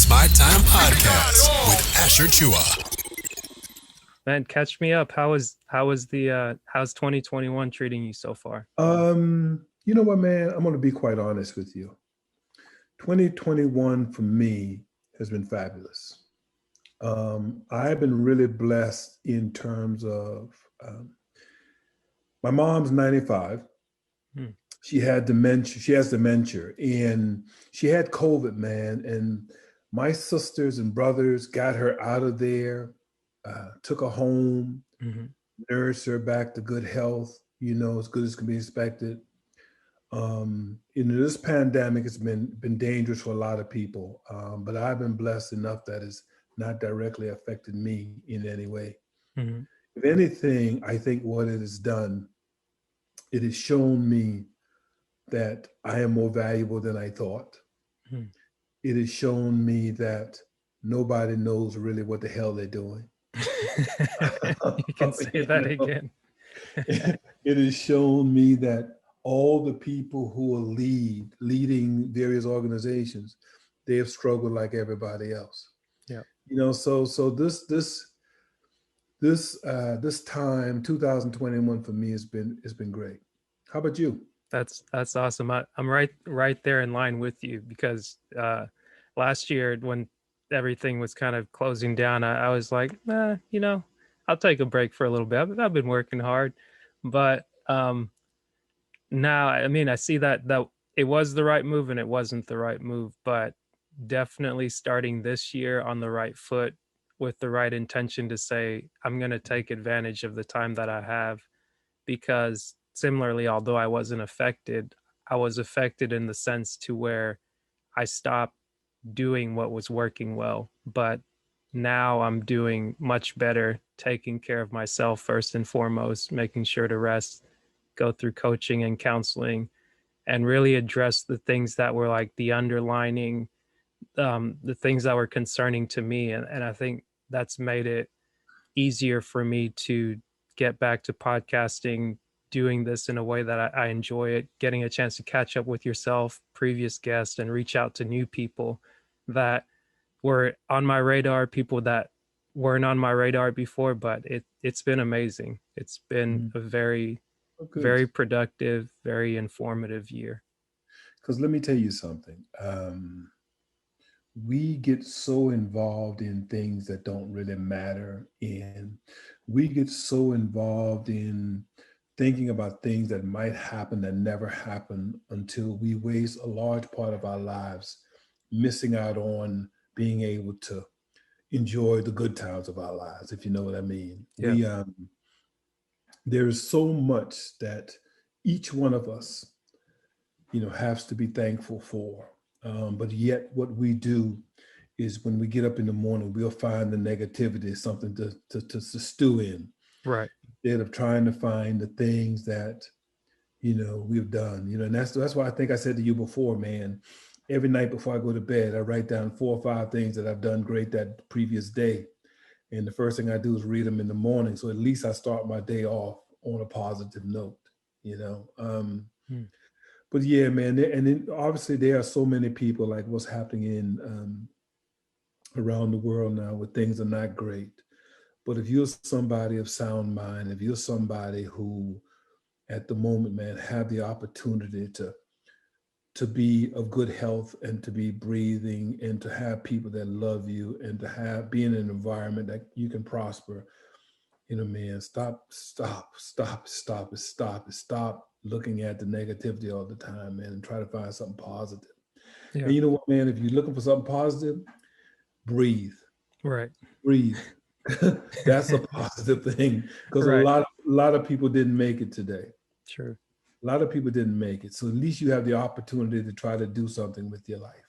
My Time Podcast with Asher Tchoua. Man, catch me up. How's 2021 treating you so far? You know what, man? I'm going to be quite honest with you. 2021 for me has been fabulous. I've been really blessed in terms of my mom's 95. She had dementia. She has dementia, and she had COVID, man. And my sisters and brothers got her out of there, took her home, nursed her back to good health, as good as can be expected. This pandemic has been dangerous for a lot of people, but I've been blessed enough that it's not directly affected me in any way. If anything, I think what it has done, it has shown me that I am more valuable than I thought. It has shown me that nobody knows really what the hell they're doing. You can say that again. It has shown me that all the people who are leading various organizations, they have struggled like everybody else. Yeah. So this time, 2021 for me has been great. How about you? That's awesome. I'm right there in line with you because last year when everything was kind of closing down, I was like, I'll take a break for a little bit. I've been working hard, but now, I see that it was the right move and it wasn't the right move, but definitely starting this year on the right foot with the right intention to say, I'm going to take advantage of the time that I have, because similarly, although I wasn't affected, I was affected in the sense to where I stopped doing what was working well, but now I'm doing much better, taking care of myself first and foremost, making sure to rest, go through coaching and counseling, and really address the things that were like the underlining, the things that were concerning to me. And I think that's made it easier for me to get back to podcasting, doing this in a way that I enjoy it, getting a chance to catch up with yourself, previous guests, and reach out to new people that were on my radar, people that weren't on my radar before, but it's been amazing. It's been a very productive, very informative year. Because let me tell you something. We get so involved in things that don't really matter. And we get so involved in thinking about things that might happen that never happen until we waste a large part of our lives missing out on being able to enjoy the good times of our lives, if you know what I mean. Yeah. There's so much that each one of us, has to be thankful for. But yet what we do is when we get up in the morning, we'll find the negativity, something to stew in. Right. Instead of trying to find the things that, we've done, and that's why I think I said to you before, man, every night before I go to bed, I write down 4 or 5 things that I've done great that previous day. And the first thing I do is read them in the morning. So at least I start my day off on a positive note, But yeah, man. And then obviously there are so many people like what's happening in around the world now where things are not great. But if you're somebody of sound mind, if you're somebody who at the moment, man, have the opportunity to be of good health and to be breathing and to have people that love you and to be in an environment that you can prosper, man, stop looking at the negativity all the time, man, and try to find something positive. Yeah. And you know what, man, if you're looking for something positive, breathe. Right. Breathe. That's a positive thing, because right. a lot of people didn't make it today. Sure. A lot of people didn't make it. So at least you have the opportunity to try to do something with your life.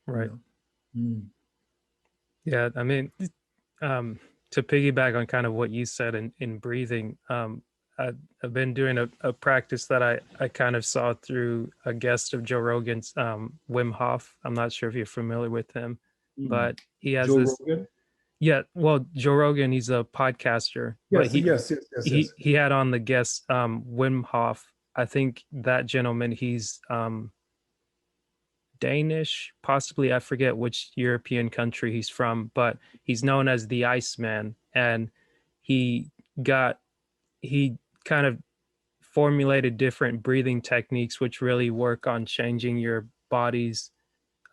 Right. Yeah. To piggyback on kind of what you said in breathing, I've been doing a practice that I kind of saw through a guest of Joe Rogan's, Wim Hof. I'm not sure if you're familiar with him, but he has Joe Rogan? Yeah, well, Joe Rogan, he's a podcaster. Yes, but yes. He had on the guest, Wim Hof. I think that gentleman, he's Danish, possibly. I forget which European country he's from, but he's known as the Iceman. And he he kind of formulated different breathing techniques which really work on changing your body's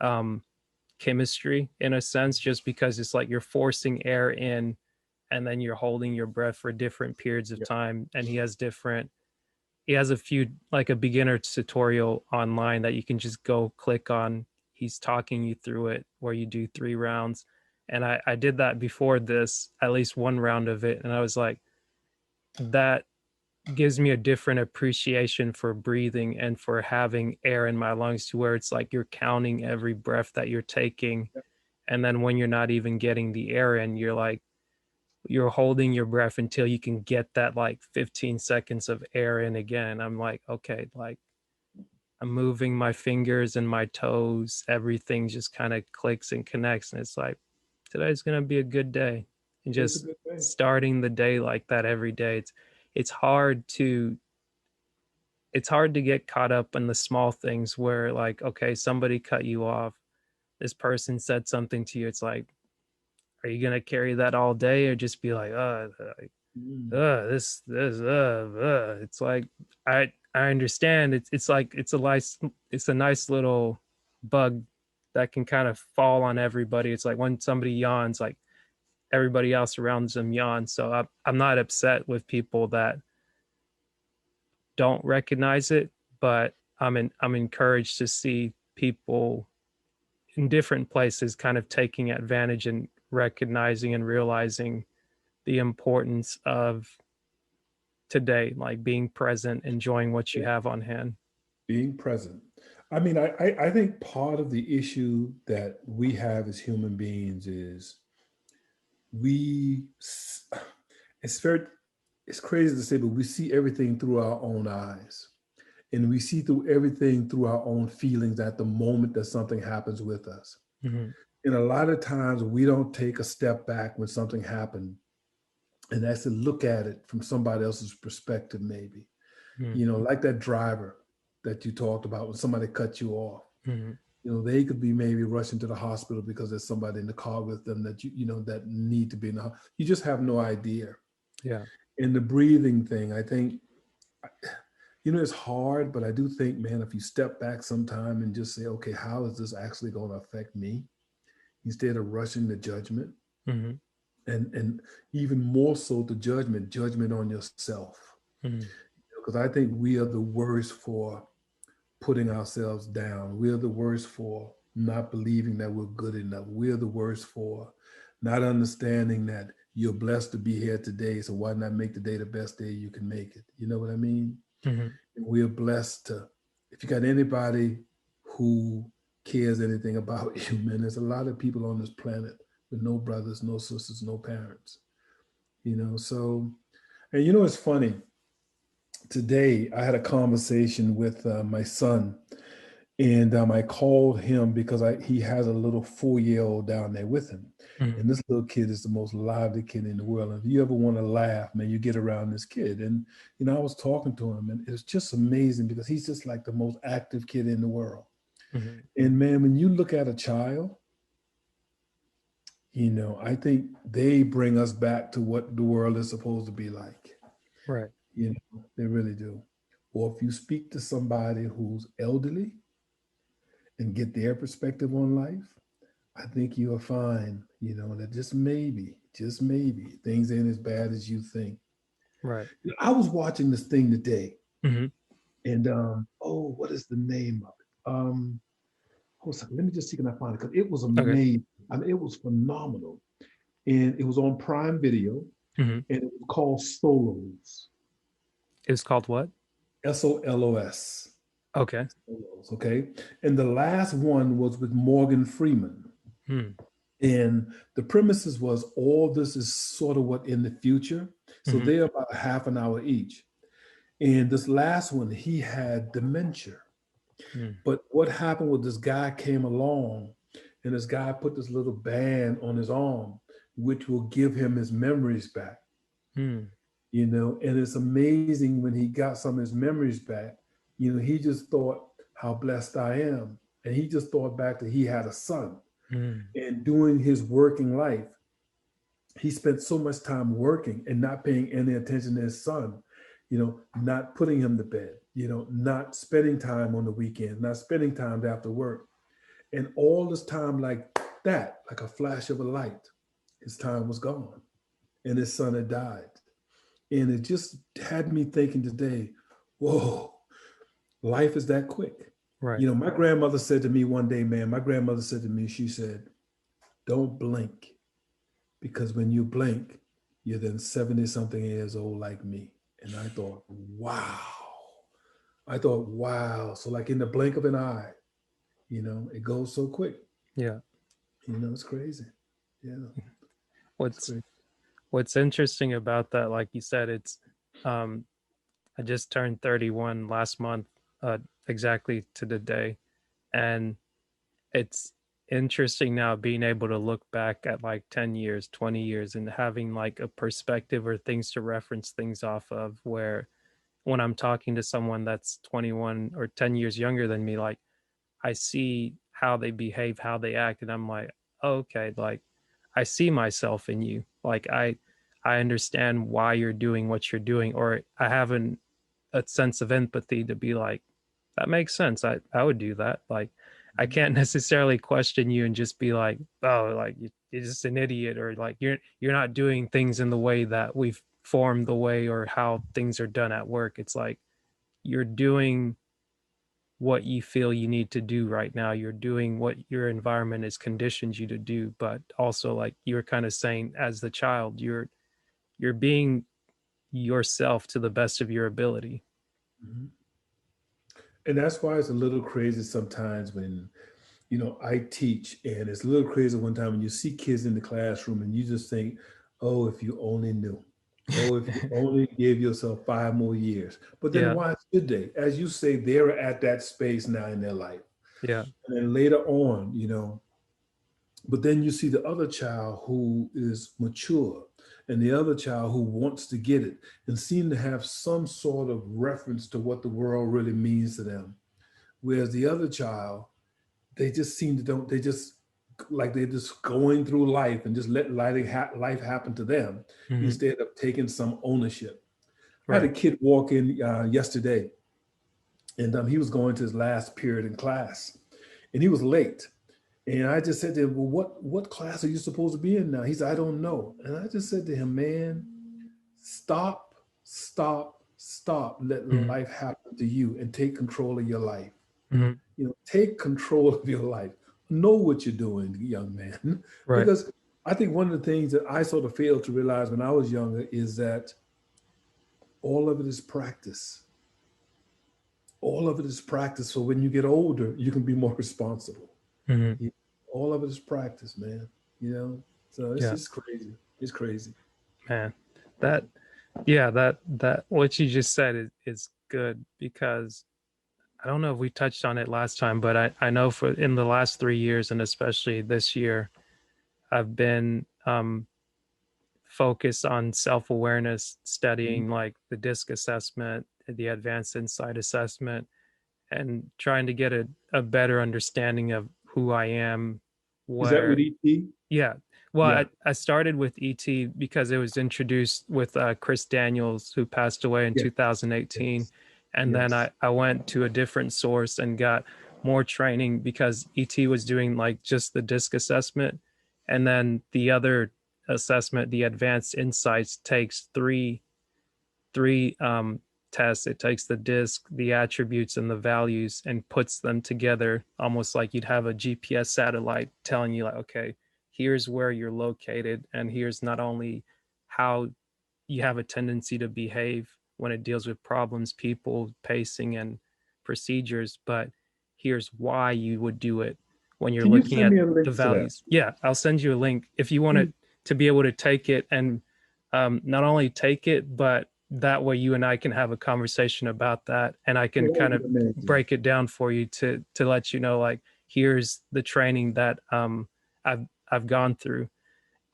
um, chemistry in a sense, just because it's like you're forcing air in and then you're holding your breath for different periods of time. And he has a few, like a beginner tutorial online that you can just go click on. He's talking you through it where you do 3 rounds. And I did that before this, at least one round of it. And I was like, that gives me a different appreciation for breathing and for having air in my lungs, to where it's like you're counting every breath that you're taking. And then when you're not even getting the air in, you're holding your breath until you can get that like 15 seconds of air in again. I'm like, okay, like I'm moving my fingers and my toes, everything just kind of clicks and connects. And it's like, today's going to be a good day. And just starting the day like that every day. It's hard to get caught up in the small things where, like, okay, somebody cut you off. This person said something to you. It's like, are you going to carry that all day, or just be like, this it's like, I understand. It's like, it's a nice little bug that can kind of fall on everybody. It's like when somebody yawns, like everybody else around them yawns. So I'm not upset with people that don't recognize it, but I'm encouraged to see people in different places kind of taking advantage and recognizing and realizing the importance of today, like being present, enjoying what you have on hand. Being present. I mean, I think part of the issue that we have as human beings is it's crazy to say, but we see everything through our own eyes. And we see through everything through our own feelings at the moment that something happens with us. Mm-hmm. And a lot of times we don't take a step back when something happened, and that's to look at it from somebody else's perspective, maybe. Mm-hmm. Like that driver that you talked about when somebody cut you off. Mm-hmm. They could be maybe rushing to the hospital because there's somebody in the car with them that that need to be in the hospital. You just have no idea. Yeah. And the breathing thing, I think, it's hard, but I do think, man, if you step back sometime and just say, okay, how is this actually going to affect me? Instead of rushing to judgment, mm-hmm. and even more so the judgment on yourself. Because I think we are the worst for putting ourselves down. We are the worst for not believing that we're good enough. We are the worst for not understanding that you're blessed to be here today, so why not make the day the best day you can make it? You know what I mean? Mm-hmm. And we are blessed to, if you got anybody who cares anything about you, man, there's a lot of people on this planet with no brothers, no sisters, no parents. So, and it's funny. Today, I had a conversation with my son, and I called him because he has a little 4-year-old down there with him. Mm-hmm. And this little kid is the most lively kid in the world. And if you ever want to laugh, man, you get around this kid. And, I was talking to him, and it's just amazing because he's just like the most active kid in the world. Mm-hmm. And man, when you look at a child, I think they bring us back to what the world is supposed to be like. Right. They really do. Or if you speak to somebody who's elderly and get their perspective on life, I think you'll find, that just maybe, things ain't as bad as you think. Right. I was watching this thing today, Mm-hmm. and what is the name of it? Hold on, let me just see, can I find it? Because it was amazing. Okay. I mean, it was phenomenal. And it was on Prime Video, Mm-hmm. and it was called Solos. It was called what? SOLOS. Okay. Solos, okay. And the last one was with Morgan Freeman. And the premises was all this is sort of what in the future. So they're about half an hour each. And this last one, he had dementia. But what happened was this guy came along, and this guy put this little band on his arm, which will give him his memories back. And it's amazing when he got some of his memories back, he just thought how blessed I am. And he just thought back that he had a son. Mm. And during his working life, he spent so much time working and not paying any attention to his son, not putting him to bed, not spending time on the weekend, not spending time after work. And all this time like that, like a flash of a light, his time was gone and his son had died. And it just had me thinking today, whoa, life is that quick. Right. My grandmother said to me one day, she said, don't blink, because when you blink, you're then 70 something years old like me. And I thought, wow. So like in the blink of an eye, it goes so quick. Yeah. It's crazy. Yeah. What's interesting about that, like you said, it's I just turned 31 last month, exactly to the day. And it's interesting now being able to look back at like 10 years, 20 years and having like a perspective or things to reference things off of, where when I'm talking to someone that's 21 or 10 years younger than me, like I see how they behave, how they act, and I'm like, oh, okay, like I see myself in you. Like I understand why you're doing what you're doing, or I have a sense of empathy to be like, that makes sense. I would do that. Like I can't necessarily question you and just be like, oh, like you're just an idiot, or like you're not doing things in the way that we've formed the way or how things are done at work. It's like you're doing what you feel you need to do right now. You're doing what your environment has conditioned you to do, but also like you were kind of saying, as the child, you're being yourself to the best of your ability. Mm-hmm. And that's why it's a little crazy sometimes when, I teach, and it's a little crazy one time when you see kids in the classroom and you just think, oh, if you only knew. Oh, if you only gave yourself 5 more years. But then why should they? As you say, they're at that space now in their life. Yeah. And then later on, but then you see the other child who is mature and the other child who wants to get it and seem to have some sort of reference to what the world really means to them. Whereas the other child, they just seem to don't, they just like they're just going through life and just let life happen to them instead of taking some ownership. Right. I had a kid walk in yesterday, and he was going to his last period in class, and he was late. And I just said to him, well, what class are you supposed to be in now? He said, I don't know. And I just said to him, man, stop, let life happen to you and take control of your life. Take control of your life. Know what you're doing, young man. Right. Because I think one of the things that I sort of failed to realize when I was younger is that all of it is practice. All of it is practice. So when you get older, you can be more responsible. All of it is practice, man. So it's just crazy. It's crazy. Man, that what you just said is good, because I don't know if we touched on it last time, but I know for in the last 3 years, and especially this year, I've been focused on self-awareness, studying like the DISC assessment, the advanced insight assessment, and trying to get a better understanding of who I am. Is that with ET? Yeah. Well, I started with ET because it was introduced with Chris Daniels, who passed away in 2018. Yes. And then I went to a different source and got more training because ET was doing like just the DISC assessment. And then the other assessment, the advanced insights, takes three tests. It takes the DISC, the attributes, and the values and puts them together, almost like you'd have a GPS satellite telling you like, okay, here's where you're located, and here's not only how you have a tendency to behave when it deals with problems, people, pacing, and procedures, but here's why you would do it when you're looking at the values. Yeah, I'll send you a link if you want to be able to take it, and not only take it, but that way you and I can have a conversation about that, and I can kind of break it down for you to let you know, like, here's the training that I've gone through.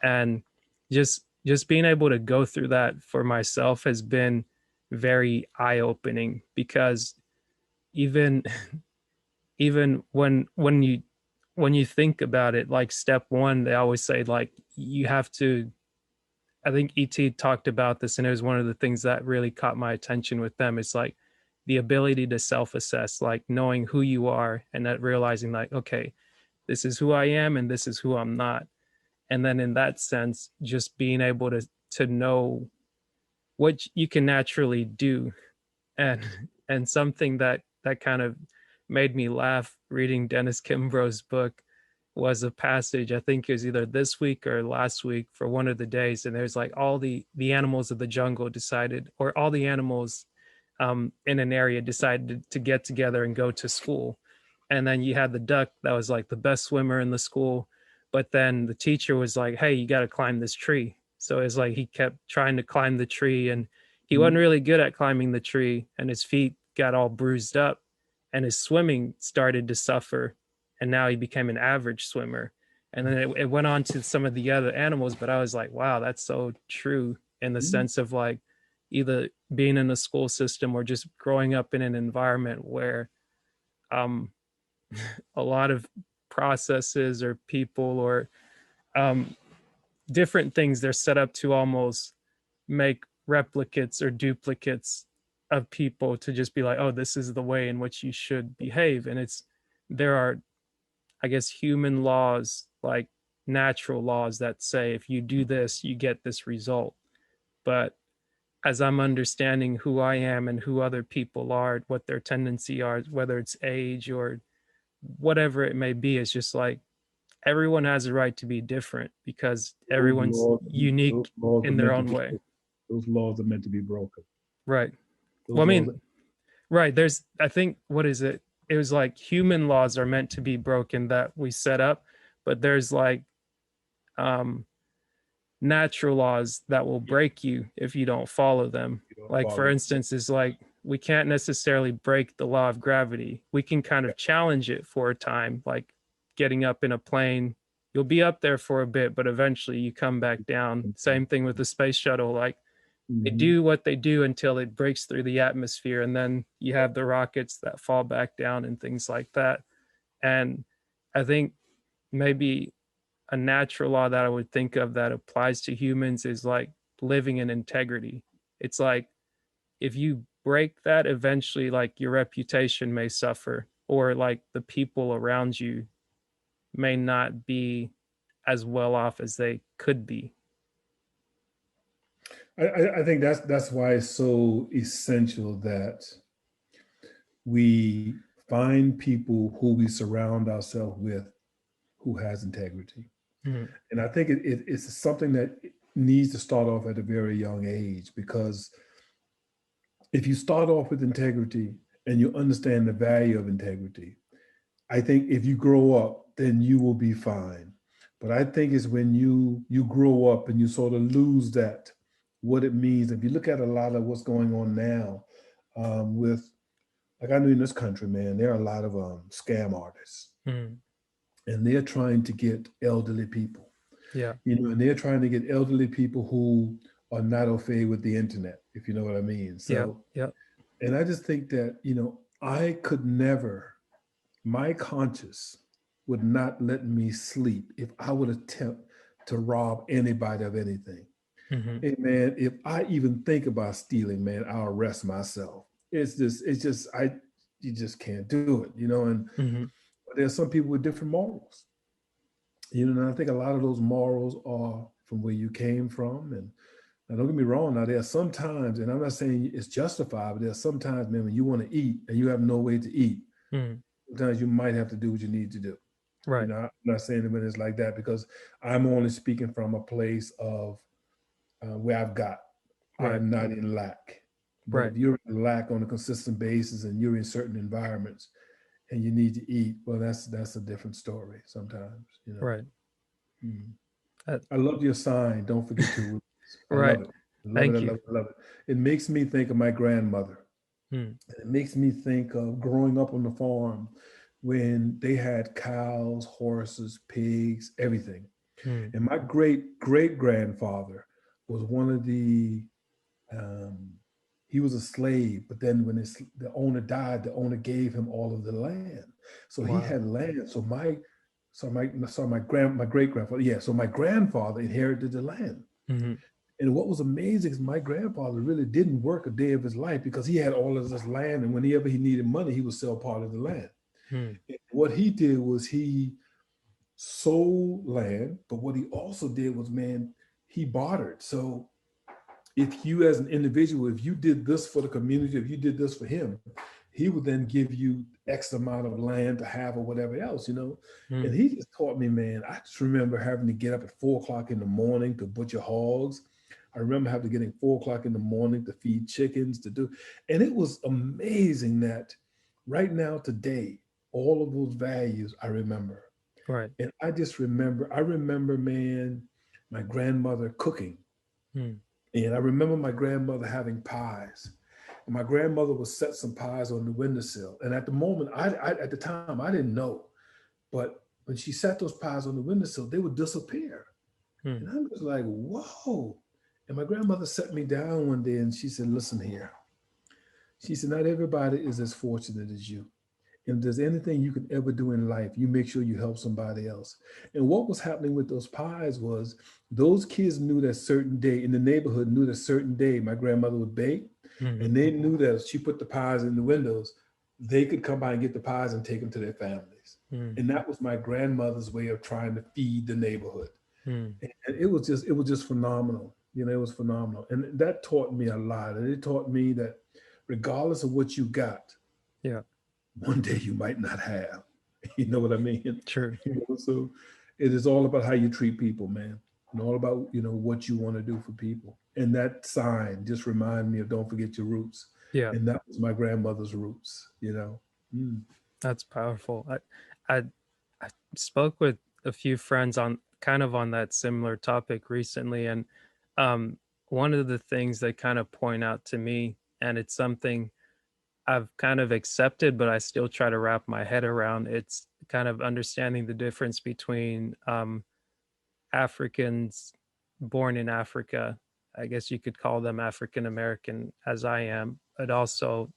And just being able to go through that for myself has been very eye-opening, because even even when you think about it, like step one, they always say like you have to, I think ET talked about this, and it was one of the things that really caught my attention with them. It's like the ability to self-assess, like knowing who you are and that realizing like, okay, this is who I am and this is who I'm not. And then in that sense, just being able to know what you can naturally do. And something that kind of made me laugh reading Dennis Kimbrough's book was a passage, I think it was either this week or last week for one of the days, and there's like all the animals of the jungle decided, or all the animals in an area decided to get together and go to school. And then you had the duck that was like the best swimmer in the school, but then the teacher was like, hey, you got to climb this tree. So it's like he kept trying to climb the tree, and he wasn't really good at climbing the tree, and his feet got all bruised up, and his swimming started to suffer, and now he became an average swimmer. And then it went on to some of the other animals, but I was like, wow, that's so true in the sense of like either being in a school system or just growing up in an environment where a lot of processes or people or different things, they're set up to almost make replicates or duplicates of people to just be like, oh, this is the way in which you should behave. And there are, I guess, human laws, like natural laws that say if you do this, you get this result. But as I'm understanding who I am and who other people are, what their tendency are, whether it's age or whatever it may be, it's just like everyone has a right to be different because everyone's unique in their own way. Those laws are meant to be broken. Right. Well, I mean, right. I think, what is it? It was like human laws are meant to be broken that we set up, but there's like natural laws that will break you if you don't follow them. Like, for instance, is like we can't necessarily break the law of gravity. We can kind of challenge it for a time, like getting up in a plane. You'll be up there for a bit, but eventually you come back down. Same thing with the space shuttle. Like they do what they do until it breaks through the atmosphere, and then you have the rockets that fall back down and things like that. And I think maybe a natural law that I would think of that applies to humans is like living in integrity. It's like if you break that, eventually like your reputation may suffer, or like the people around you may not be as well off as they could be. I think that's why it's so essential that we find people who we surround ourselves with who has integrity. Mm-hmm. And I think it's something that needs to start off at a very young age, because if you start off with integrity and you understand the value of integrity, I think if you grow up, then you will be fine. But I think it's when you grow up and you sort of lose that, what it means. If you look at a lot of what's going on now with, like I know in this country, man, there are a lot of scam artists. Mm. And they're trying to get elderly people. Yeah. And they're trying to get elderly people who are not au fait with the internet, if you know what I mean. So, yeah. And I just think that, I could never, my conscience would not let me sleep if I would attempt to rob anybody of anything. Mm-hmm. Hey, man, if I even think about stealing, man, I'll arrest myself. You just can't do it, and mm-hmm. There's some people with different morals, and I think a lot of those morals are from where you came from. And now, don't get me wrong. Now, there are some times, and I'm not saying it's justified, but there are some times, man, when you want to eat and you have no way to eat, sometimes you might have to do what you need to do. Right. I'm not saying that it's like that, because I'm only speaking from a place of where I've got. Right. I'm not in lack. But right. If you're in lack on a consistent basis and you're in certain environments and you need to eat, well, that's a different story sometimes. Right. I love your sign. Don't forget to. I right. love it. Thank you. I love it. It makes me think of my grandmother. It makes me think of growing up on the farm when they had cows, horses, pigs, everything. And my great grandfather was one of the he was a slave, but then when the owner died, the owner gave him all of the land. So he Wow. had land. My great grandfather, yeah. So my grandfather inherited the land. Mm-hmm. And what was amazing is my grandfather really didn't work a day of his life because he had all of this land. And whenever he needed money, he would sell part of the land. Mm. And what he did was he sold land, but what he also did was, man, he bartered. So if you as an individual, if you did this for the community, if you did this for him, he would then give you X amount of land to have or whatever else, you know? And Mm. he just taught me, man, I just remember having to get up at 4 o'clock in the morning to butcher hogs. I remember having to get in 4 o'clock in the morning to feed chickens, and it was amazing that right now, today, all of those values I remember. Right. And I remember, man, my grandmother cooking. Mm. And I remember my grandmother having pies. And my grandmother would set some pies on the windowsill. And at the moment, at the time, I didn't know. But when she set those pies on the windowsill, they would disappear. Mm. And I was like, whoa. And my grandmother sat me down one day and she said, listen here. She said, not everybody is as fortunate as you. And if there's anything you can ever do in life, you make sure you help somebody else. And what was happening with those pies was those kids knew that certain day in the neighborhood, knew that certain day my grandmother would bake. Mm-hmm. And they knew that if she put the pies in the windows, they could come by and get the pies and take them to their families. Mm. And that was my grandmother's way of trying to feed the neighborhood. Mm. And it was just phenomenal. You know, it was phenomenal. And that taught me a lot. And it taught me that regardless of what you got, Yeah. one day you might not have. You know what I mean? True. You know, so it is all about how you treat people, man. And all about, you know, what you want to do for people. And that sign just reminded me of don't forget your roots. Yeah. And that was my grandmother's roots, you know. Mm. That's powerful. I spoke with a few friends on that similar topic recently, and one of the things they kind of point out to me, and it's something I've kind of accepted, but I still try to wrap my head around. It's kind of understanding the difference between Africans born in Africa. I guess you could call them African American, as I am, but also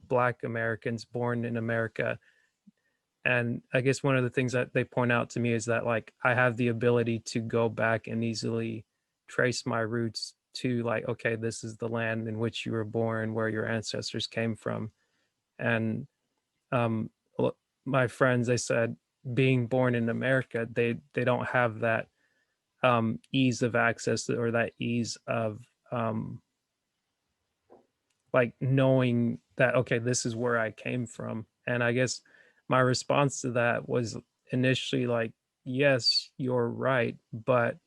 Black Americans born in America. And I guess one of the things that they point out to me is that, like, I have the ability to go back and easily trace my roots to, like, okay, this is the land in which you were born, where your ancestors came from. And um, my friends, they said, being born in America, they don't have that ease of access, or that ease of like knowing that, okay, this is where I came from. And I guess my response to that was initially like, yes, you're right, but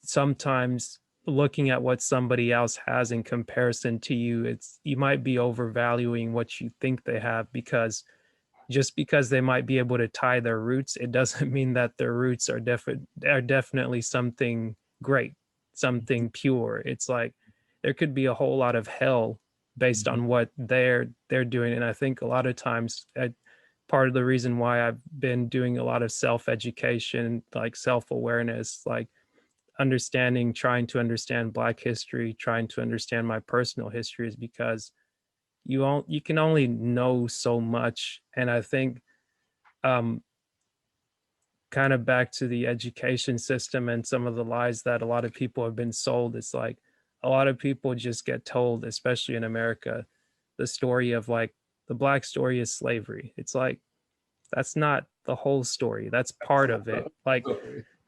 sometimes looking at what somebody else has in comparison to you, you might be overvaluing what you think they have, because just because they might be able to tie their roots, it doesn't mean that their roots are definitely something great, something pure. It's like there could be a whole lot of hell based on what they're doing. And I think a lot of times, part of the reason why I've been doing a lot of self-education, like self-awareness, like trying to understand Black history, trying to understand my personal history, is because you can only know so much. And I think kind of back to the education system and some of the lies that a lot of people have been sold, it's like a lot of people just get told, especially in America, the story of, like, the Black story is slavery. It's like, that's not the whole story, that's part of it. Like,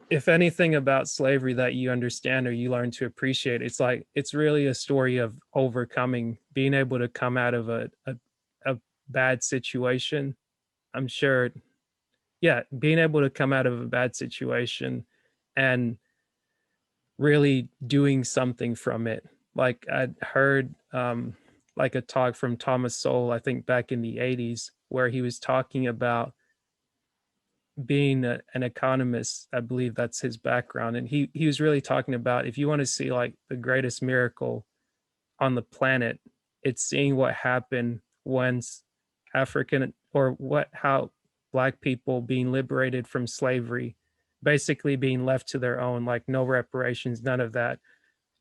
if anything about slavery that you understand or you learn to appreciate, it's like, it's really a story of overcoming, being able to come out of a bad situation. I'm sure, yeah, being able to come out of a bad situation and really doing something from it. Like, I'd heard like a talk from Thomas Sowell, I think back in the 80s, where he was talking about being an economist. I believe that's his background. And he was really talking about, if you want to see like the greatest miracle on the planet, it's seeing what happened once how Black people being liberated from slavery, basically being left to their own, like no reparations, none of that,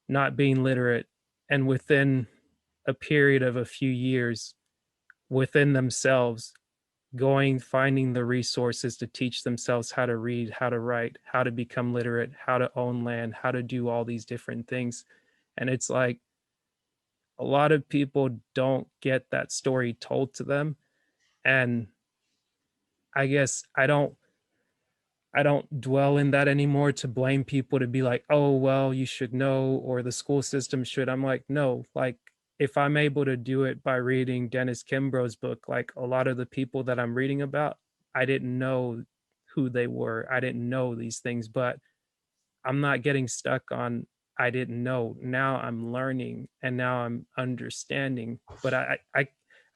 not being literate. And within a period of a few years within themselves, finding the resources to teach themselves how to read, how to write, how to become literate, how to own land, how to do all these different things. And it's like a lot of people don't get that story told to them. And I guess I don't dwell in that anymore to blame people to be like, oh, well, you should know, or the school system should. I'm like, no, like if I'm able to do it by reading Dennis Kimbrough's book, like a lot of the people that I'm reading about, I didn't know who they were. I didn't know these things, but I'm not getting stuck on I didn't know. Now I'm learning and now I'm understanding. But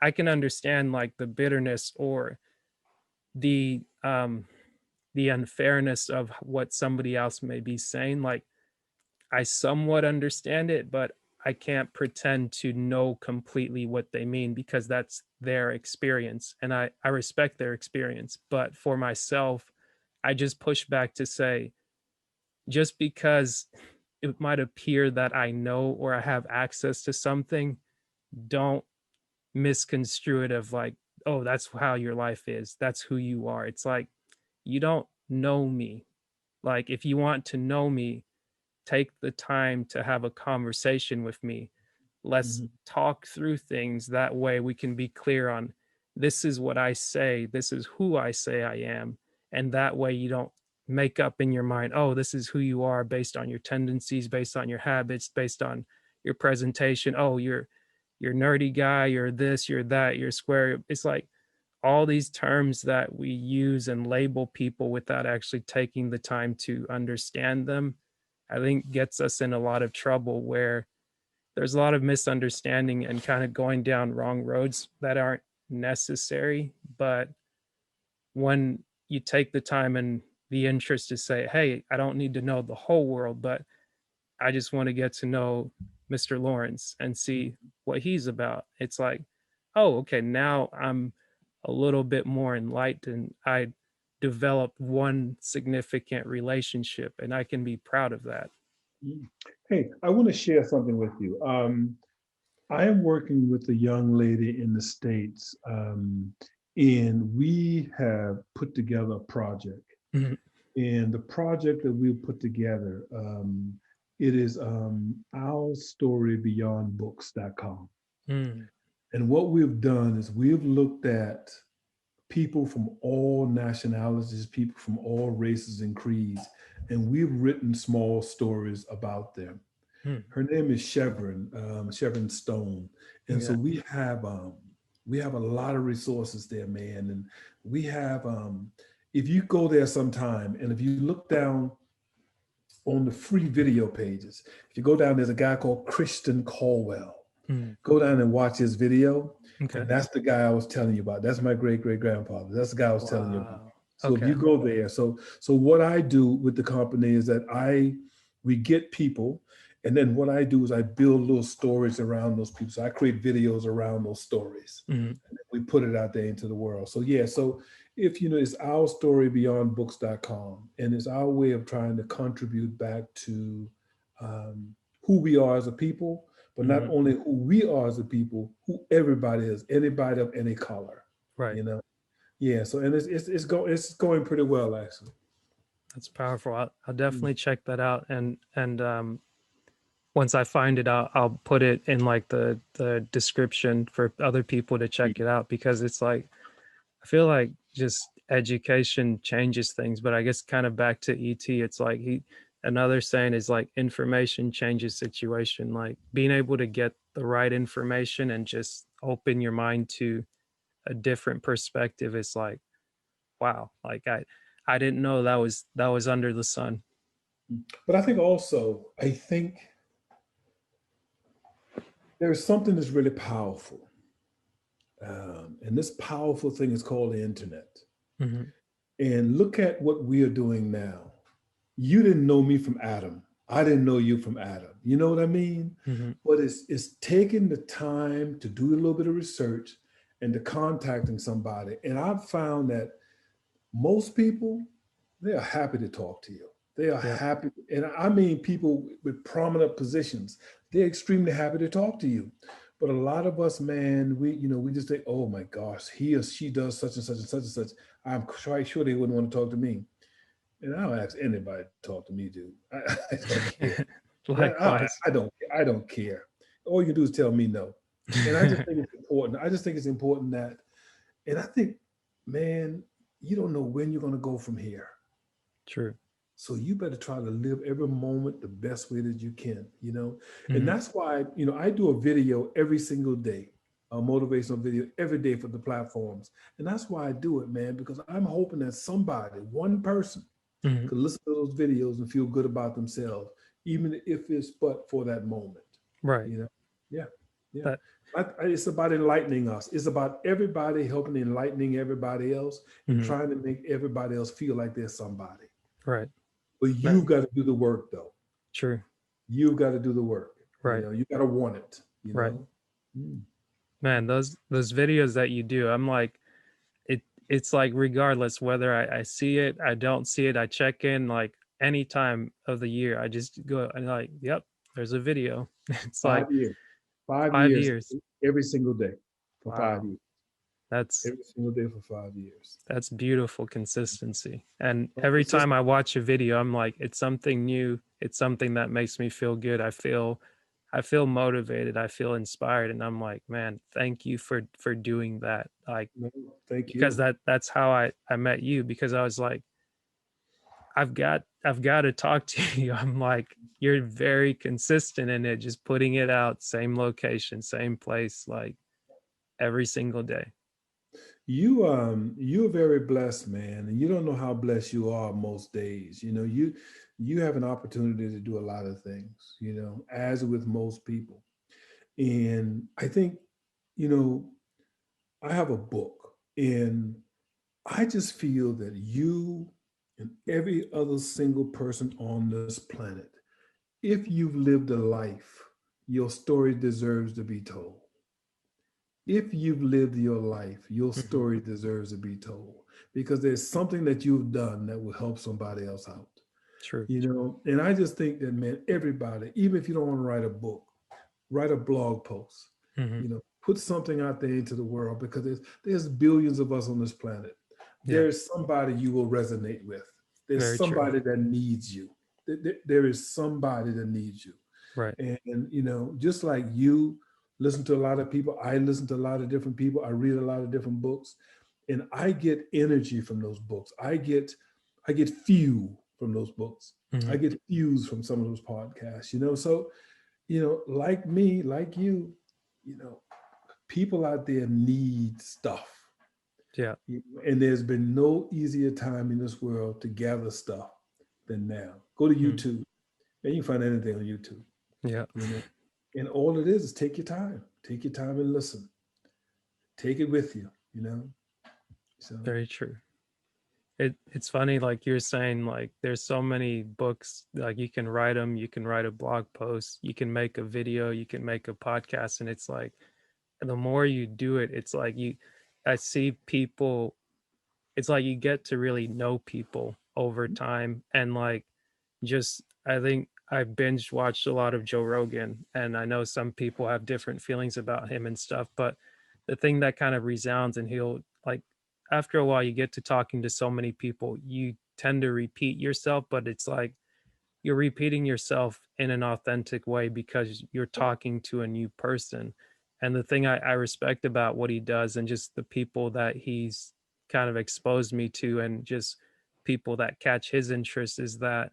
I can understand like the bitterness or the the unfairness of what somebody else may be saying. Like I somewhat understand it, but I can't pretend to know completely what they mean because that's their experience. And I respect their experience. But for myself, I just push back to say, just because it might appear that I know or I have access to something, don't misconstrue it of like, oh, that's how your life is. That's who you are. It's like, you don't know me. Like, if you want to know me, take the time to have a conversation with me. Let's talk through things. That way we can be clear on this is what I say, this is who I say I am. And that way you don't make up in your mind, oh, this is who you are based on your tendencies, based on your habits, based on your presentation. Oh, you're nerdy guy, you're this, you're that, you're square. It's like all these terms that we use and label people without actually taking the time to understand them, I think gets us in a lot of trouble where there's a lot of misunderstanding and kind of going down wrong roads that aren't necessary. But when you take the time and the interest to say, hey, I don't need to know the whole world, but I just want to get to know Mr. Lawrence and see what he's about. It's like, oh, okay, now I'm a little bit more enlightened. I developed one significant relationship and I can be proud of that. Hey, I want to share something with you. I am working with a young lady in the States, and we have put together a project. Mhm. And the project that we put together, it is ourstorybeyondbooks.com. Mm. And what we've done is we've looked at people from all nationalities, people from all races and creeds, and we've written small stories about them. Mm. Her name is Chevron Stone, and so Yeah. we have a lot of resources there, man. And we have if you go there sometime, and if you look down on the free video pages, if you go down, there's a guy called Christian Caldwell. Mm. Go down and watch his video. Okay. And that's the guy I was telling you about. That's my great great grandfather. That's the guy I was telling you about. Wow. So if you Okay. go there, so what I do with the company is that we get people, and then what I do is I build little stories around those people. So I create videos around those stories. Mm. And we put it out there into the world. So yeah, so if you know, it's ourstorybeyondbooks.com, and it's our way of trying to contribute back to who we are as a people, but not only who we are as a people, who everybody is, anybody of any color. Right. You know, yeah. So and it's going pretty well actually. That's powerful. I'll definitely check that out. And once I find it out, I'll put it in like the description for other people to check it out, because it's like, I feel like just education changes things. But I guess kind of back to ET, it's like another saying is like information changes situation. Like being able to get the right information and just open your mind to a different perspective is like, wow, like I didn't know that was under the sun. But I think also, there's something that's really powerful. And this powerful thing is called the internet. Mm-hmm. And look at what we are doing now. You didn't know me from Adam. I didn't know you from Adam. You know what I mean? Mm-hmm. But it's taking the time to do a little bit of research and to contacting somebody. And I've found that most people, they are happy to talk to you. They are happy. And I mean people with prominent positions, they're extremely happy to talk to you. But a lot of us, man, we just think, oh my gosh, he or she does such and such and such and such. I'm quite sure they wouldn't want to talk to me. And I don't ask anybody to talk to me, dude. I don't care. Likewise. I don't care. All you can do is tell me no. And I just think it's important. I just think it's important that, and I think, man, you don't know when you're going to go from here. True. So you better try to live every moment the best way that you can, Mm-hmm. And that's why, I do a video every single day, a motivational video every day for the platforms. And that's why I do it, man, because I'm hoping that somebody, one person, Mm-hmm. could listen to those videos and feel good about themselves, even if it's but for that moment. Right. Yeah. That, It's about enlightening us. It's about everybody helping enlightening everybody else and mm-hmm. trying to make everybody else feel like they're somebody. Right. But you've got to do the work, though. True. You've got to do the work. Right. You got to want it. Right. Man, those videos that you do, I'm like, it's like regardless whether I see it, I don't see it, I check in like any time of the year. I just go and like, yep, there's a video. It's 5 like years. 5 5 years. years. Every single day for Wow. 5 years. That's Every single day for 5 years. That's beautiful consistency. And every time I watch a video, I'm like, it's something new. It's something that makes me feel good. I feel motivated. I feel inspired. And I'm like, man, thank you for doing that. Like, No, thank you. because that's how I met you, because I was like, I've got to talk to you. I'm like, you're very consistent in it, just putting it out, same location, same place, like every single day. You're very blessed, man, and you don't know how blessed you are most days. You have an opportunity to do a lot of things, as with most people. And I think, I have a book, and I just feel that you and every other single person on this planet, if you've lived a life, your story deserves to be told. If you've lived your life, your story deserves to be told, because there's something that you've done that will help somebody else out. True. And I just think that, man, everybody, even if you don't want to write a book, write a blog post, put something out there into the world, because there's billions of us on this planet. There's somebody you will resonate with. There's Very somebody true. that needs you. There is somebody that needs you. Right. And just like you listen to a lot of people, I listen to a lot of different people, I read a lot of different books, and I get energy from those books. I get fuel from those books. I get fuse from some of those podcasts, So, like me, like you, people out there need stuff. Yeah. And there's been no easier time in this world to gather stuff than now. Go to YouTube, and you can find anything on YouTube. Yeah. And all it is take your time. Take your time and listen. Take it with you, So. Very true. It's funny, like you're saying, like there's so many books, like you can write them, you can write a blog post, you can make a video, you can make a podcast, and it's like the more you do it, it's like I see people, it's like you get to really know people over time. And like, I think I binge watched a lot of Joe Rogan, and I know some people have different feelings about him and stuff, but the thing that kind of resounds, and he'll like, after a while you get to talking to so many people, you tend to repeat yourself, but it's like you're repeating yourself in an authentic way because you're talking to a new person. And the thing I respect about what he does, and just the people that he's kind of exposed me to, and just people that catch his interest, is that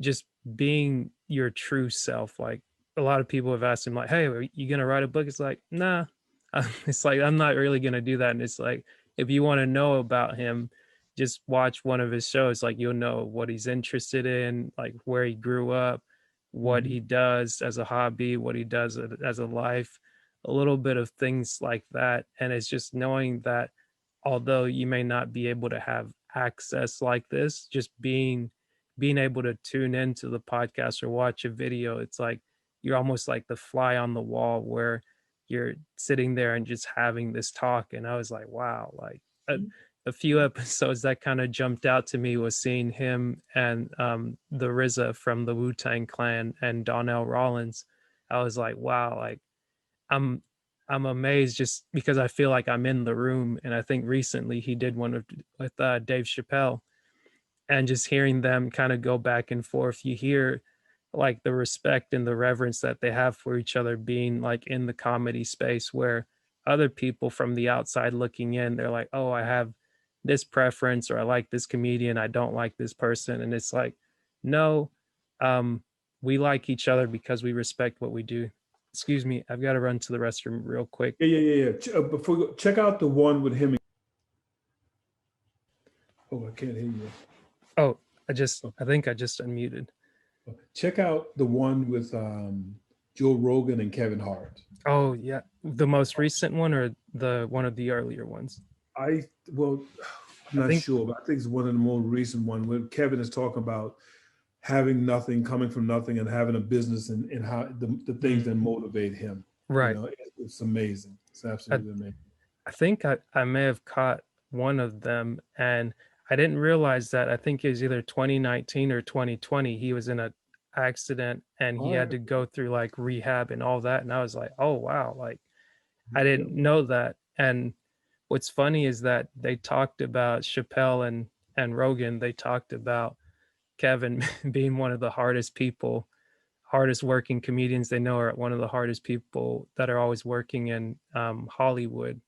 just being your true self. Like a lot of people have asked him like, hey, are you going to write a book? It's like, nah. It's like, I'm not really going to do that. And it's like, if you want to know about him, just watch one of his shows. Like you'll know what he's interested in, like where he grew up, what he does as a hobby, what he does as a life, a little bit of things like that. And it's just knowing that although you may not be able to have access like this, just being able to tune into the podcast or watch a video, it's like you're almost like the fly on the wall, where you're sitting there and just having this talk. And I was like, wow, like a few episodes that kind of jumped out to me was seeing him and the RZA from the Wu-Tang Clan and Donnell Rawlins. I was like, wow, like I'm I'm amazed just because I feel like I'm in the room. And I think recently he did one with Dave Chappelle, and just hearing them kind of go back and forth, you hear like the respect and the reverence that they have for each other, being like in the comedy space, where other people from the outside looking in, they're like, oh, I have this preference, or I like this comedian, I don't like this person. And it's like, no, um we like each other because we respect what we do. Excuse me, I've got to run to the restroom real quick. Yeah. Before we go, check out the one with him. Oh, I can't hear you. Oh, I think I just unmuted. Check out the one with Joe Rogan and Kevin Hart. Oh yeah, the most recent one or the one of the earlier ones? Well, I'm not sure, but I think it's one of the more recent one where Kevin is talking about having nothing, coming from nothing, and having a business, and how the things that motivate him. Right. It's amazing. It's absolutely amazing. I think I may have caught one of them, and I didn't realize that. I think it was either 2019 or 2020. He was in an accident and he had to go through like rehab and all that. And I was like, oh wow, like I didn't know that. And what's funny is that they talked about Chappelle and Rogan. They talked about Kevin being one of the hardest working comedians they know, are one of the hardest people that are always working in Hollywood,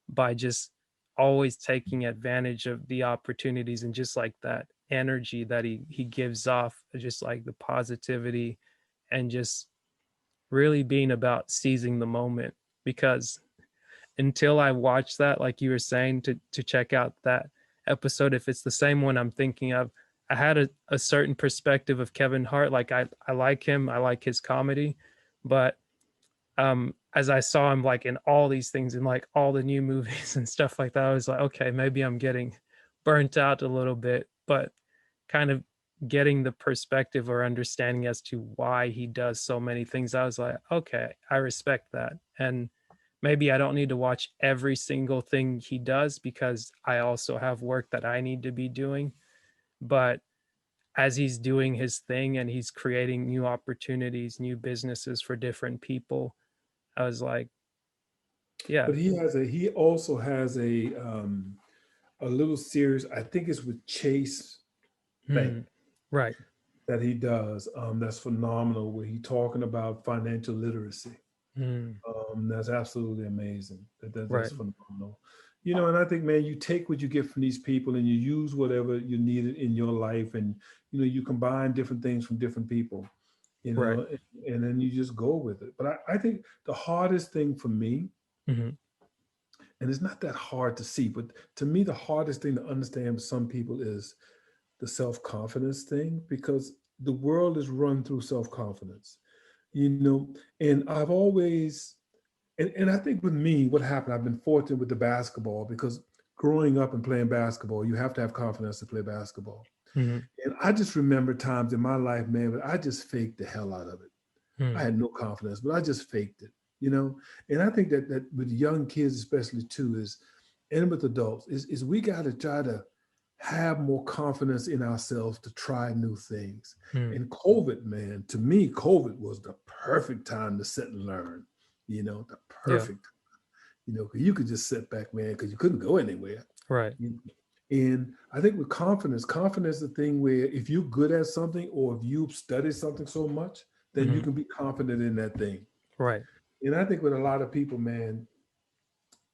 by just always taking advantage of the opportunities, and just like that energy that he gives off, just like the positivity, and just really being about seizing the moment. Because until I watched that, like you were saying, to check out that episode, if it's the same one I'm thinking of, I had a certain perspective of Kevin Hart. Like I like him, I like his comedy, but as I saw him like in all these things, in like all the new movies and stuff like that, I was like, okay, maybe I'm getting burnt out a little bit. But kind of getting the perspective or understanding as to why he does so many things, I was like, okay, I respect that. And maybe I don't need to watch every single thing he does, because I also have work that I need to be doing. But as he's doing his thing and he's creating new opportunities, new businesses for different people, I was like, yeah. But he also has a little series. I think it's with Chase Bank. Right. That he does. That's phenomenal. Where he's talking about financial literacy. That's absolutely amazing. That's phenomenal. And I think, man, you take what you get from these people and you use whatever you needed in your life, and you combine different things from different people, and then you just go with it. But I think the hardest thing for me, and it's not that hard to see, but to me, the hardest thing to understand with some people is the self-confidence thing, because the world is run through self-confidence, and I've always, and I think with me, what happened, I've been fortunate with the basketball, because growing up and playing basketball, you have to have confidence to play basketball. And I just remember times in my life, man, but I just faked the hell out of it. I had no confidence, but I just faked it, and I think that with young kids, especially too, and with adults, is we got to try to have more confidence in ourselves to try new things. And COVID, man, to me, COVID was the perfect time to sit and learn, the perfect time, because you could just sit back, man, because you couldn't go anywhere. Right. And I think with confidence is the thing where if you're good at something, or if you've studied something so much, then you can be confident in that thing. Right. And I think with a lot of people, man,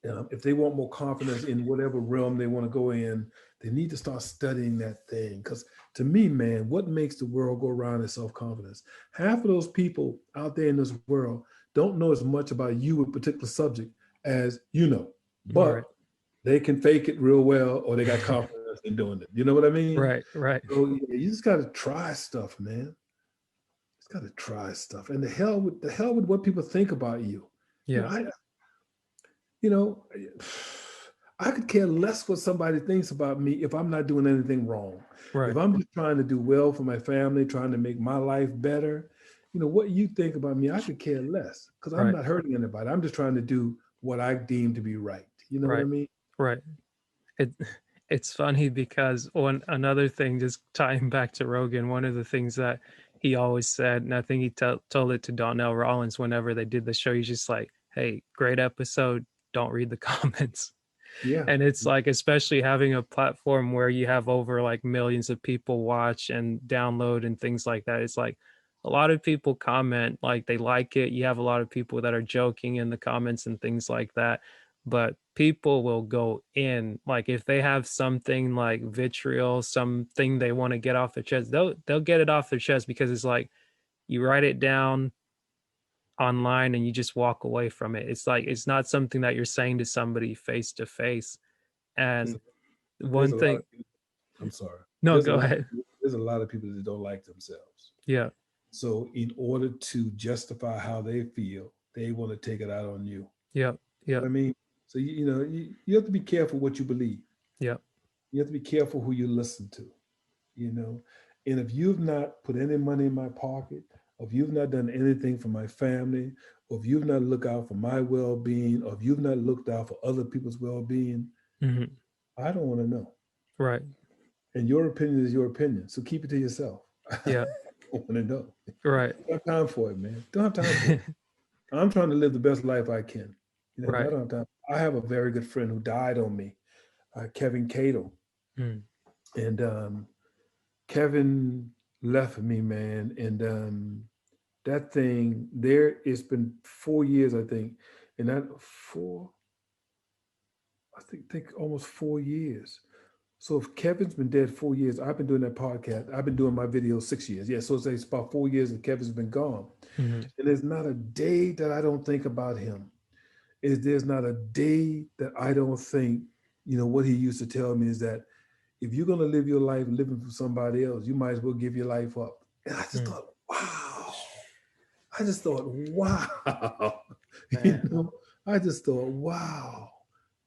if they want more confidence in whatever realm they want to go in, they need to start studying that thing. Because to me, man, what makes the world go around is self-confidence. Half of those people out there in this world don't know as much about you with a particular subject as but they can fake it real well, or they got confidence in doing it. You know what I mean? Right. So you just got to try stuff, man. Just got to try stuff. And the hell with what people think about you. Yeah. I could care less what somebody thinks about me if I'm not doing anything wrong. Right. If I'm just trying to do well for my family, trying to make my life better, what you think about me, I could care less, because I'm not hurting anybody. I'm just trying to do what I deem to be right. You know what I mean? Right. It's funny because another thing, just tying back to Rogan, one of the things that he always said, and I think he told it to Donnell Rollins whenever they did the show. He's just like, hey, great episode, don't read the comments. Yeah. And it's like, especially having a platform where you have over like millions of people watch and download and things like that, it's like a lot of people comment, like they like it. You have a lot of people that are joking in the comments and things like that, but people will go in, like if they have something like vitriol, something they want to get off their chest, they'll get it off their chest, because it's like you write it down online and you just walk away from it. It's like it's not something that you're saying to somebody face to face. There's And there's one a lot thing, of people, I'm sorry. no, go ahead. There's a lot of people that don't like themselves. Yeah, So in order to justify how they feel, they want to take it out on you. yeah, You know yeah, what I mean? So you have to be careful what you believe. yeah. You have to be careful who you listen to. You know, and if you've not put any money in my pocket, or if you've not done anything for my family, or if you've not looked out for my well-being, or if you've not looked out for other people's well-being, Hmm. I don't want to know. Right. And your opinion is your opinion. So keep it to yourself. Yeah. I want to know. Right. Don't have time for it, man. Don't have time for it. I'm trying to live the best life I can. You know, I Right. don't have time. I have a very good friend who died on me, Kevin Cato. Mm. And Kevin left me, man. And that thing there, it's been 4 years, I think. And that think almost 4 years. So if Kevin's been dead 4 years, I've been doing that podcast. I've been doing my videos 6 years. Yeah, so it's about 4 years that Kevin's been gone. Hmm. And there's not a day that I don't think about him. There's not a day that I don't think, what he used to tell me is that if you're going to live your life living for somebody else, you might as well give your life up. And I just thought, wow. I just thought, wow. I just thought, wow.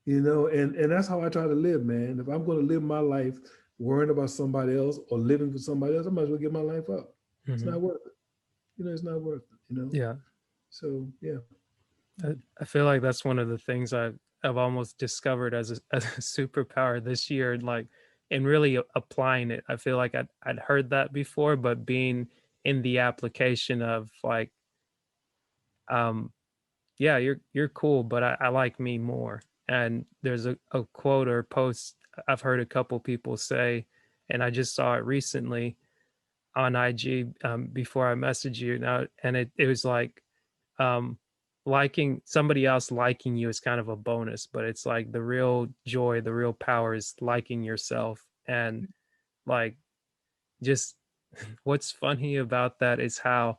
And that's how I try to live, man. If I'm going to live my life worrying about somebody else or living for somebody else, I might as well give my life up. Mm-hmm. It's not worth it. It's not worth it, Yeah. So, yeah. I feel like that's one of the things I've almost discovered as a superpower this year, like, and really applying it. I feel like I'd heard that before, but being in the application of like, yeah, you're cool, but I like me more. And there's a quote or post I've heard a couple people say, and I just saw it recently on IG before I messaged you now, and it was like, liking somebody else liking you is kind of a bonus, but it's like the real joy, the real power is liking yourself. And like, just what's funny about that is how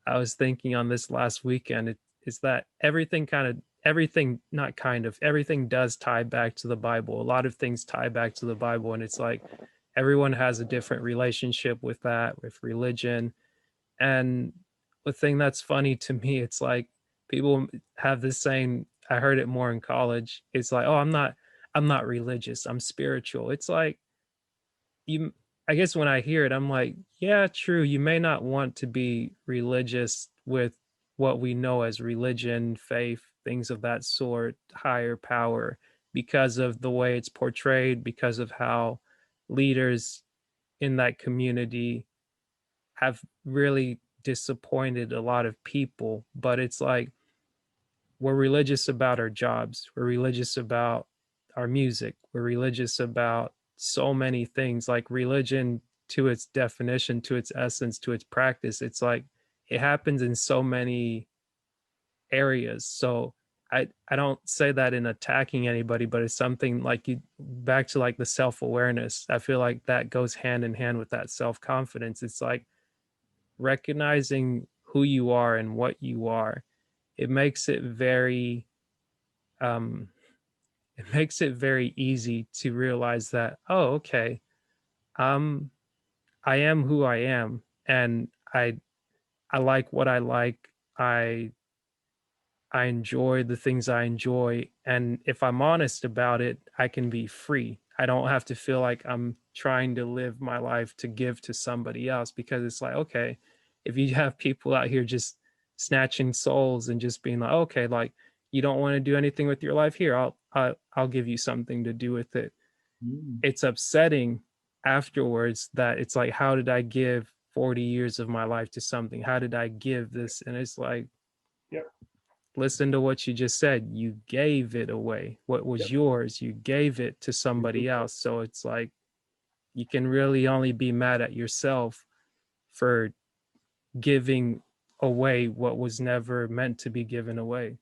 I was thinking on this last weekend, is that everything does tie back to the Bible. A lot of things tie back to the Bible, and it's like everyone has a different relationship with that, with religion. And the thing that's funny to me, it's like people have this saying, I heard it more in college. It's like, oh, I'm not religious, I'm spiritual. It's like, I guess when I hear it, I'm like, yeah, true. You may not want to be religious with what we know as religion, faith, things of that sort, higher power, because of the way it's portrayed, because of how leaders in that community have really disappointed a lot of people. But it's like, we're religious about our jobs, we're religious about our music, we're religious about so many things. Like religion, to its definition, to its essence, to its practice, it's like it happens in so many areas. So I don't say that in attacking anybody, but it's something like, you back to like the self-awareness. I feel like that goes hand in hand with that self-confidence. It's like recognizing who you are and what you are. It makes it very easy to realize that, oh, okay, I am who I am, and I like what I like. I enjoy the things I enjoy, and if I'm honest about it, I can be free. I don't have to feel like I'm trying to live my life to give to somebody else, because it's like, okay, if you have people out here just snatching souls and just being like, okay, like, you don't want to do anything with your life, here, I'll give you something to do with it. It's upsetting afterwards that it's like, how did I give 40 years of my life to something? How did I give this? And it's like, Yep. listen to what you just said. You gave it away. What was Yep. yours, you gave it to somebody else. So it's like, you can really only be mad at yourself for giving away what was never meant to be given away.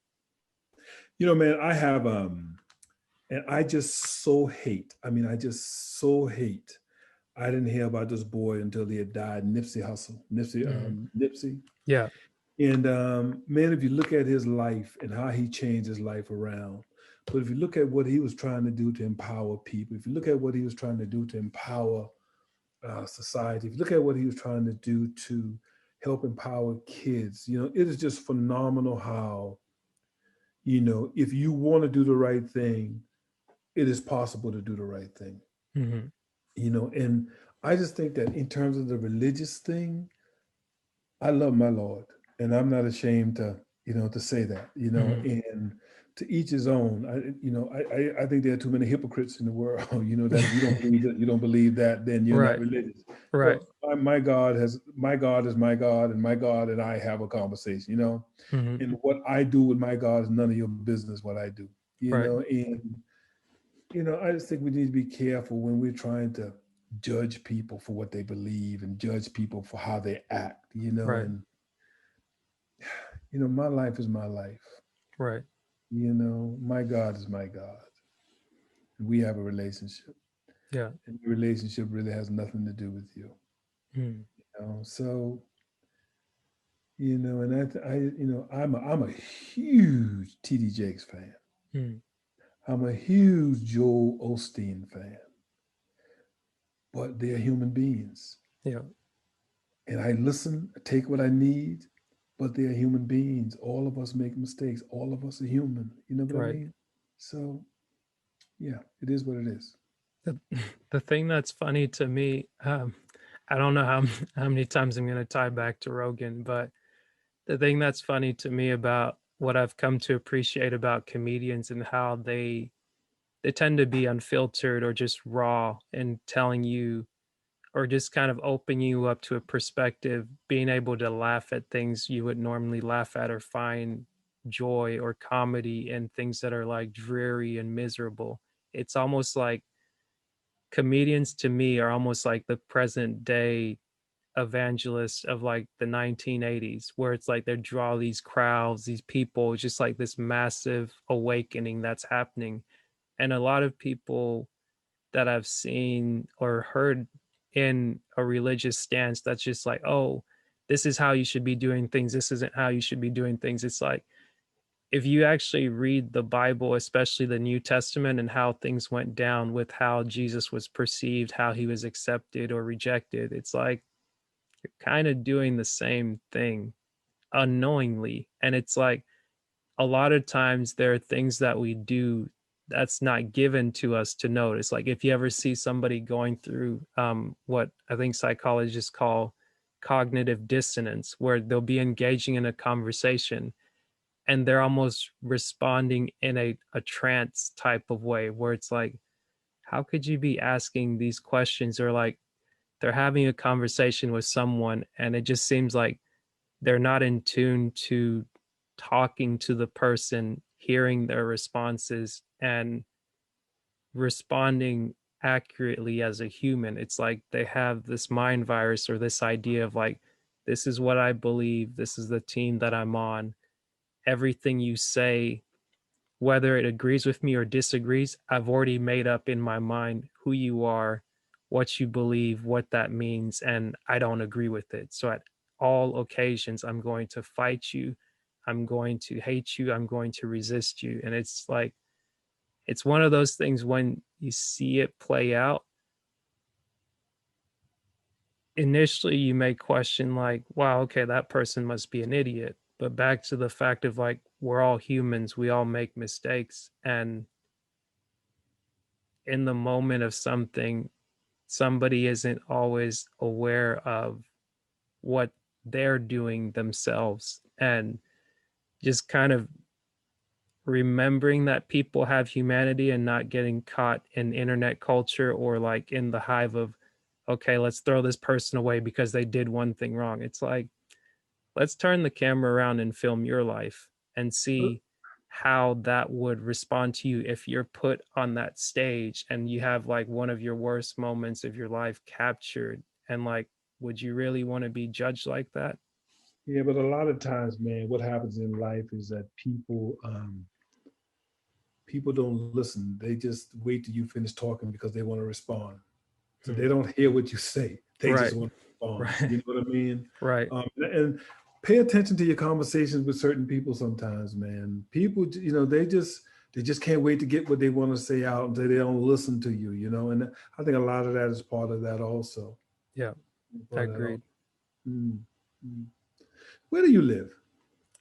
You know, man, I have and I just so hate. I mean, I just so hate. I didn't hear about this boy until he had died, Nipsey Hussle. Nipsey. Yeah. And man, if you look at his life and how he changed his life around, but if you look at what he was trying to do to empower people, if you look at what he was trying to do to empower society, if you look at what he was trying to do to help empower kids, you know, it is just phenomenal how, you know, if you want to do the right thing, it is possible to do the right thing. Mm-hmm. You know, and I just think that in terms of the religious thing, I love my Lord, and I'm not ashamed to, you know, to say that, you know, and to each his own. I think there are too many hypocrites in the world, you know, that if you don't believe that, you don't believe that, then you're not religious. Right. But my God is my God, and my God and I have a conversation, you know, and what I do with my God is none of your business what I do, you know, and, you know, I just think we need to be careful when we're trying to judge people for what they believe and judge people for how they act, you know, and, you know, my life is my life. Right. You know, my God is my God. We have a relationship. Yeah. And the relationship really has nothing to do with you. You know, so, you know, and you know, I'm a huge T.D. Jakes fan. I'm a huge Joel Osteen fan. But they're human beings. Yeah. And I listen, I take what I need, but they're human beings. All of us make mistakes. All of us are human. You know what I mean? So, yeah, it is what it is. The thing that's funny to me, I don't know how many times I'm going to tie back to Rogan, but the thing that's funny to me about what I've come to appreciate about comedians and how they tend to be unfiltered or just raw and telling you, or just kind of open you up to a perspective, being able to laugh at things you would normally laugh at or find joy or comedy in things that are like dreary and miserable. It's almost like comedians to me are almost like the present day evangelists of like the 1980s, where it's like they draw these crowds, these people, just like this massive awakening that's happening. And a lot of people that I've seen or heard in a religious stance that's just like, oh, this is how you should be doing things, this isn't how you should be doing things. It's like, if you actually read the Bible, especially the New Testament, and how things went down with how Jesus was perceived, how he was accepted or rejected, it's like you're kind of doing the same thing unknowingly. And it's like a lot of times there are things that we do that's not given to us to notice. Like if you ever see somebody going through what I think psychologists call cognitive dissonance, where they'll be engaging in a conversation and they're almost responding in a trance type of way, where it's like, how could you be asking these questions? Or like they're having a conversation with someone and it just seems like they're not in tune to talking to the person, hearing their responses and responding accurately as a human. It's like they have this mind virus or this idea of like, this is what I believe, this is the team that I'm on. Everything you say, whether it agrees with me or disagrees, I've already made up in my mind who you are, what you believe, what that means, and I don't agree with it. So at all occasions, I'm going to fight you, I'm going to hate you, I'm going to resist you. And it's like, it's one of those things when you see it play out, initially you may question like, wow, okay, that person must be an idiot. But back to the fact of like, we're all humans, we all make mistakes. And in the moment of something, somebody isn't always aware of what they're doing themselves. And just kind of remembering that people have humanity and not getting caught in internet culture or like in the hive of okay, let's throw this person away because they did one thing wrong. It's like, let's turn the camera around and film your life and see how that would respond to you if you're put on that stage and you have like one of your worst moments of your life captured. And like, would you really want to be judged like that? Yeah, but a lot of times, man, what happens in life is that people don't listen. They just wait till you finish talking because they want to respond. So they don't hear what you say. They Right. just want to respond. Right. You know what I mean? Right. And pay attention to your conversations with certain people sometimes, man. People, they just can't wait to get what they want to say out until they don't listen to you, And I think a lot of that is part of that also. Yeah, I Part of that agreed. Mm, mm. Where do you live?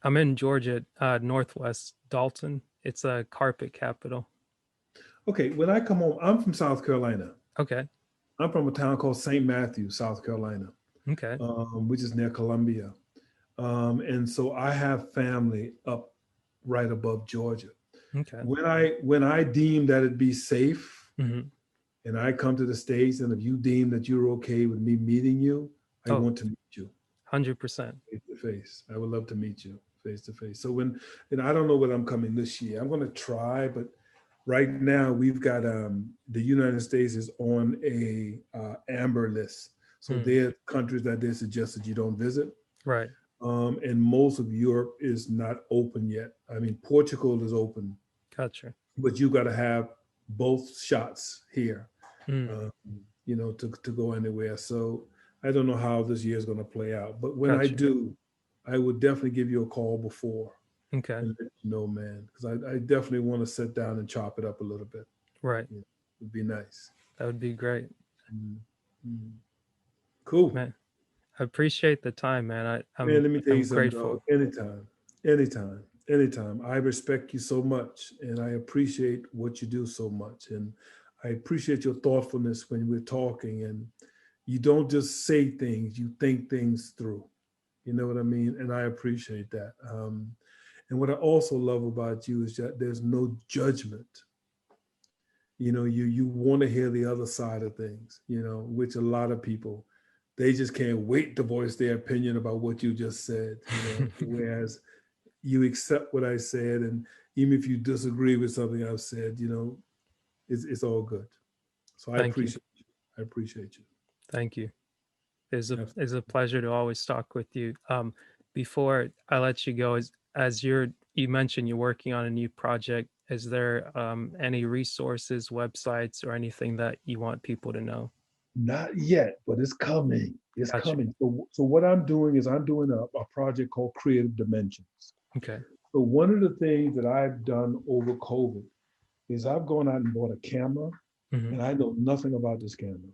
I'm in Georgia, Northwest Dalton. It's a carpet capital. Okay, when I come home, I'm from South Carolina. Okay. I'm from a town called St. Matthew, South Carolina, Okay. which is near Columbia. And so I have family up right above Georgia. Okay. When I deem that it'd be safe, Mm-hmm. and I come to the States, and if you deem that you're okay with me meeting you, I want to meet you 100%. face to face. I would love to meet you face to face. So I don't know when I'm coming this year. I'm going to try, but right now we've got the United States is on a amber list. So there are countries that they suggested you don't visit. Right. And most of Europe is not open yet. I mean, Portugal is open. Gotcha. But you got to have both shots here, Mm. to go anywhere. So I don't know how this year is going to play out. But when I Gotcha. do, I would definitely give you a call before Okay. and let you know, man, because I definitely want to sit down and chop it up a little bit. Right. It would be nice. That would be great. Mm-hmm. Cool. Man, I appreciate the time, man. Man, let me tell you I'm something, grateful. dog. Anytime. I respect you so much, and I appreciate what you do so much, and I appreciate your thoughtfulness when we're talking, and you don't just say things, you think things through. You know what I mean? And I appreciate that. And what I also love about you is that there's no judgment. You want to hear the other side of things, which a lot of people, they just can't wait to voice their opinion about what you just said, whereas you accept what I said, and even if you disagree with something I've said, it's all good. So I appreciate you. I appreciate you. Thank you. It's a pleasure to always talk with you. Before I let you go, as you mentioned you're working on a new project, is there any resources, websites, or anything that you want people to know? Not yet, but it's coming. It's Gotcha. coming. So what I'm doing is I'm doing a project called Creative Dimensions. Okay. So one of the things that I've done over COVID is I've gone out and bought a camera, and I know nothing about this camera.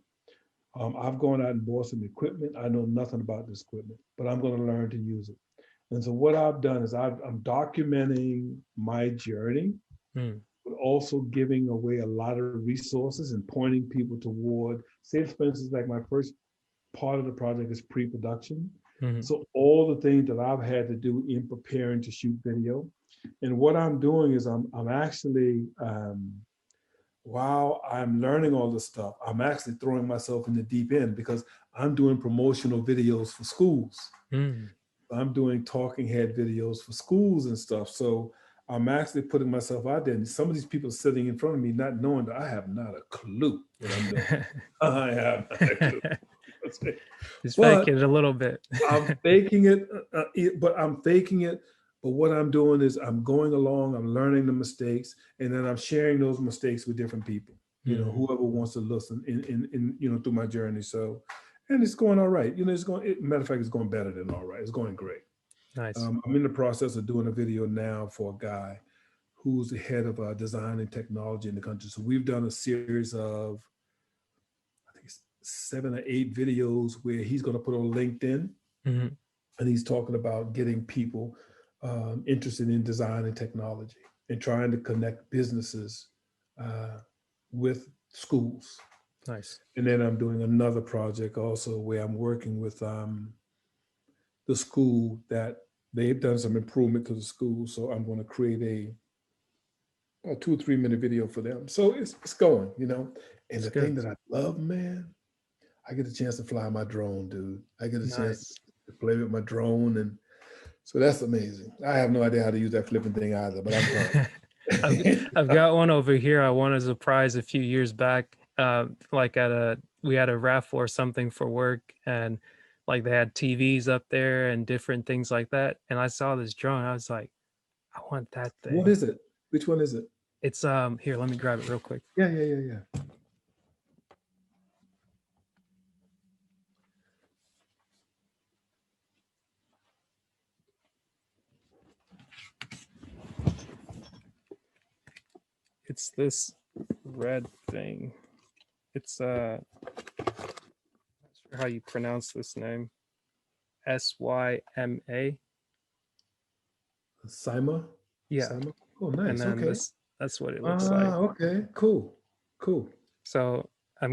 I've gone out and bought some equipment. I know nothing about this equipment, but I'm going to learn to use it. And so what I've done is I'm documenting my journey, but also giving away a lot of resources and pointing people toward, say, for instance, like my first part of the project is pre-production. So all the things that I've had to do in preparing to shoot video. And what I'm doing is I'm actually, while I'm learning all this stuff, I'm actually throwing myself in the deep end because I'm doing promotional videos for schools. I'm doing talking head videos for schools and stuff. So I'm actually putting myself out there. And some of these people sitting in front of me, not knowing that I have not a clue what I'm doing. I have not a clue. Just faking it a little bit. I'm faking it, But what I'm doing is I'm going along, I'm learning the mistakes, and then I'm sharing those mistakes with different people, whoever wants to listen in through my journey. So, and it's going all right. Matter of fact, it's going better than all right. It's going great. Nice. I'm in the process of doing a video now for a guy who's the head of design and technology in the country. So we've done a series of, I think it's 7 or 8 videos where he's going to put on LinkedIn, and he's talking about getting people interested in design and technology and trying to connect businesses with schools. Nice. And then I'm doing another project also where I'm working with the school that they've done some improvement to the school. So I'm going to create a 2 or 3 minute video for them. So it's going, And It's the good. thing that I love, man, I get a chance to fly my drone, dude. I get a chance Nice. to play with my drone, and so that's amazing. I have no idea how to use that flipping thing either, but I'm trying. I've got one over here. I won as a prize a few years back. Like we had a raffle or something for work, and like they had TVs up there and different things like that. And I saw this drone. I was like, I want that thing. What is it? Which one is it? It's here. Let me grab it real quick. Yeah. It's this red thing. It's not sure how you pronounce this name. SYMA. Sima? Yeah. Sima? Oh, nice. And then Okay. that's what it looks like. Okay. Cool. So I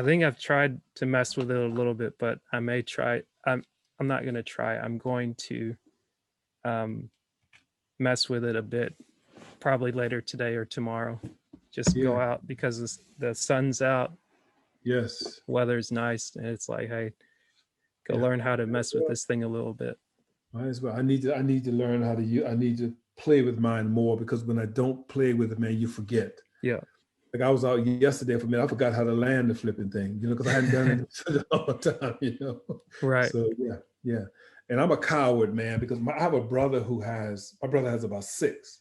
think I've tried to mess with it a little bit, but I may try. I'm not gonna try. I'm going to mess with it a bit, probably later today or tomorrow. Just go out because the sun's out. Yes. Weather's nice, and it's like, hey, go learn how to mess with this thing a little bit. Might as well. I need to learn how to use. I need to play with mine more, because when I don't play with it, man, you forget. Yeah. Like I was out yesterday for me, I forgot how to land the flipping thing, because I hadn't done it in such a long time, Right. So yeah. And I'm a coward, man, because I have a brother my brother has about 6,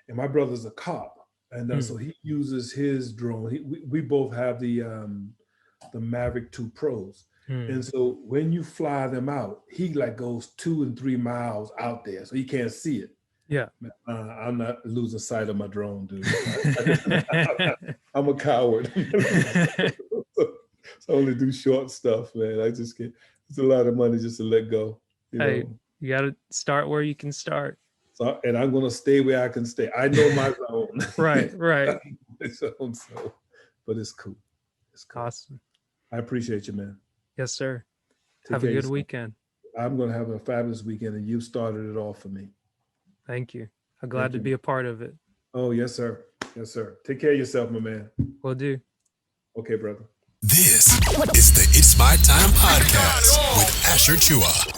and my brother's a cop, and so he uses his drone. We both have the Mavic 2 Pros. And so when you fly them out, he like goes 2 and 3 miles out there, so he can't see it. Yeah. I'm not losing sight of my drone, dude. I'm a coward. So I only do short stuff, man. I just get, it's a lot of money just to let go. Hey, you got to start where you can start. So, and I'm going to stay where I can stay. I know my zone. Right. So, but it's cool. It's cool. Awesome. I appreciate you, man. Yes, sir. Take Have a care of good yourself. weekend. I'm going to have a fabulous weekend, and you started it off for me. Thank you. I'm glad to be a part of it. Oh, yes, sir. Yes, sir. Take care of yourself, my man. Will do. Okay, brother. This is the It's My Time podcast with Asher Tchoua.